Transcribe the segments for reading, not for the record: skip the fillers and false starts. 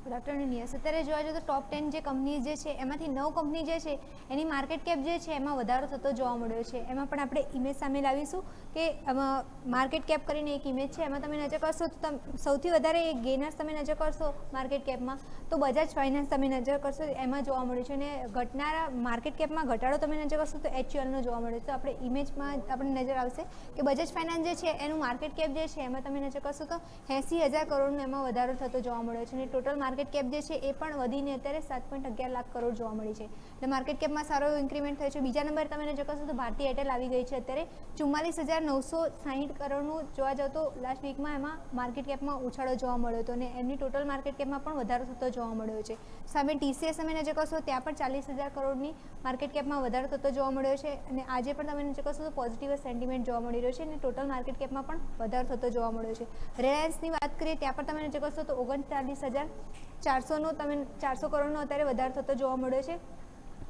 Good afternoon yes. અત્યારે જોવા જઈએ તો ટોપ 10 જે કંપનીઝ જે છે એમાંથી 9 કંપની જે છે એની માર્કેટ કેપ જે છે એમાં વધારો થતો જોવા મળ્યો છે. એમાં પણ આપણે ઇમેજ સામે લાવીશું કે એમાં માર્કેટ કેપ કરીને એક ઇમેજ છે, એમાં તમે નજર કરશો તો સૌથી વધારે ગેનર્સ તમે નજર કરશો માર્કેટ કેપમાં તો બજાજ ફાઇનાન્સ તમે નજર કરશો એમાં જોવા મળ્યું છે. અને ઘટનારા માર્કેટ કેપમાં ઘટાડો તમે નજર કરશો તો HULનો જોવા મળ્યો. તો આપણે ઇમેજમાં આપણે નજર આવશે કે બજાજ ફાઇનાન્સ જે છે એનું માર્કેટ કેપ જે છે એમાં તમે નજર કરશો તો 80,000 કરોડનો એમાં વધારો થતો જોવા મળ્યો છે. અને ટોટલ માર્કેટ કેપ જે છે એ પણ વધીને અત્યારે 7.11 લાખ કરોડ જોવા મળી છે. એટલે માર્કેટ કેપમાં સારો એવો ઇન્ક્રીમેન્ટ થયો છે. બીજા નંબર તમે નજર કરશો તો ભારતી એરટેલ આવી ગઈ છે. અત્યારે 44,960 કરોડનું જોવા જાવ તો લાસ્ટ વીકમાં એમાં માર્કેટ કેપમાં ઉછાળો જોવા મળ્યો હતો અને એમની ટોટલ માર્કેટ કેપમાં પણ વધારો થતો જોવા મળ્યો છે. સામે TCS તમે નજર કરશો ત્યાં પણ 40,000 કરોડની માર્કેટ કેપમાં વધારો થતો જોવા મળ્યો છે. અને આજે પણ તમે નજર કરશો તો પોઝિટિવ સેન્ટિમેન્ટ જોવા મળી રહ્યો છે અને ટોટલ માર્કેટ કેપમાં પણ વધારો થતો જોવા મળ્યો છે. રિલાયન્સની વાત કરીએ ત્યાં પણ તમે નજર કરશો તો 39,400નો તમે 400 કરોડનો અત્યારે વધારો થતો જોવા મળ્યો છે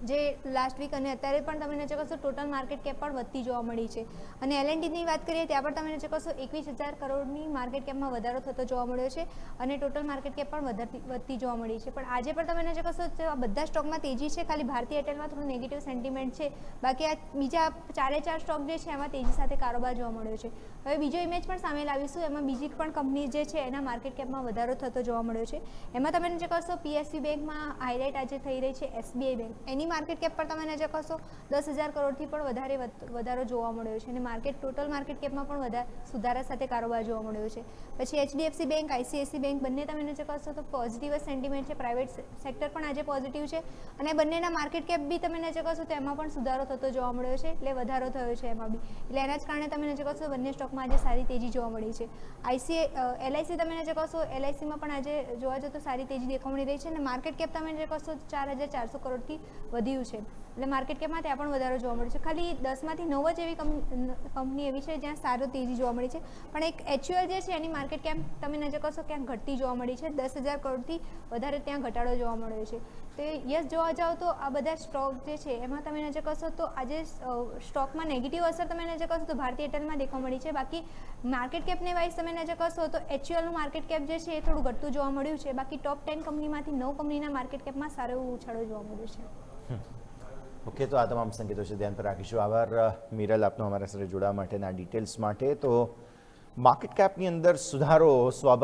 જે લાસ્ટ વીક. અને અત્યારે પણ તમે નજર કરશો ટોટલ માર્કેટ કેપ પણ વધતી જોવા મળી છે. અને L&Tની વાત કરીએ ત્યાં પણ તમે નજર કરશો 21,000 કરોડની માર્કેટ કેપમાં વધારો થતો જોવા મળ્યો છે અને ટોટલ માર્કેટ કેપ પણ વધતી જોવા મળી છે. પણ આજે પણ તમે નજર કરશો તો આ બધા સ્ટોકમાં તેજી છે, ખાલી ભારતી એરટેલમાં થોડું નેગેટિવ સેન્ટિમેન્ટ છે. બાકી આ બીજા 4 સ્ટોક જે છે એમાં તેજી સાથે કારોબાર જોવા મળ્યો છે. હવે બીજો ઇમેજ પણ સામે લાવીશું, એમાં બીજી પણ કંપની જે છે એના માર્કેટ કેપમાં વધારો થતો જોવા મળ્યો છે. એમાં તમે નજર કરશો PSU બેંકમાં હાઇલાઇટ આજે થઈ રહી છે SBI બેંક. એની માર્કેટ કેપ પર તમે નજર કરશો 10,000 કરોડથી પણ વધારો જોવા મળ્યો છે અને ટોટલ માર્કેટ કેપમાં પણ સુધારા સાથે કારોબાર જોવા મળ્યો છે. પછી HDFC બેંક, ICICI બેંક બંને તમે નજર કરશો તો પોઝિટિવ સેન્ટિમેન્ટ છે. પ્રાઇવેટ સેક્ટર પણ આજે પોઝિટિવ છે અને બંનેના માર્કેટ કેપ બી તમે નજર કરશો તો એમાં પણ સુધારો થતો જોવા મળ્યો છે. એટલે વધારો થયો છે એમાં બી. એટલે એના જ કારણે તમે નજર કરશો બંને સ્ટોકમાં આજે સારી તેજી જોવા મળી છે. LIC તમે નજર કરશો, LICમાં પણ આજે જોવા જતો તો સારી તેજી દેખવા મળી રહી છે અને માર્કેટ કેપ તમે નજર કરશો 4,400 કરોડથી વધ્યું છે. એટલે માર્કેટ કેપમાં ત્યાં પણ વધારો જોવા મળ્યો છે. ખાલી 10માંથી 9 જ એવી કંપની એવી છે જ્યાં સારો તેજી જોવા મળી છે. પણ એક HUL જે છે એની માર્કેટ કેપ તમે નજર કરશો ક્યાંક ઘટતી જોવા મળી છે. 10,000 કરોડથી વધારે ત્યાં ઘટાડો જોવા મળ્યો છે. તો યસ જોવા જાઓ તો આ બધા સ્ટોક જે છે એમાં તમે નજર કરશો તો આજે સ્ટોકમાં નેગેટિવ અસર તમે નજર કરશો તો ભારતી એરટેલમાં દેખવા મળી છે. બાકી માર્કેટ કેપને વાઇઝ તમે નજર કરશો તો HULનું માર્કેટ કેપ જે છે એ થોડું ઘટતું જોવા મળ્યું છે. બાકી ટોપ 10 કંપનીમાંથી 9 કંપનીના માર્કેટ કેપમાં સારો એવો ઉછાળો જોવા મળ્યો છે. ઓકે, તો આ તમામ સંકેતો છે ધ્યાન પર રાખીશું. આભાર મિરલ આપનો અમારા સાથે જોડાવા માટેના ડિટેલ્સ માટે. તો માર્કેટ કેપની અંદર સુધારો સ્વાભાવિક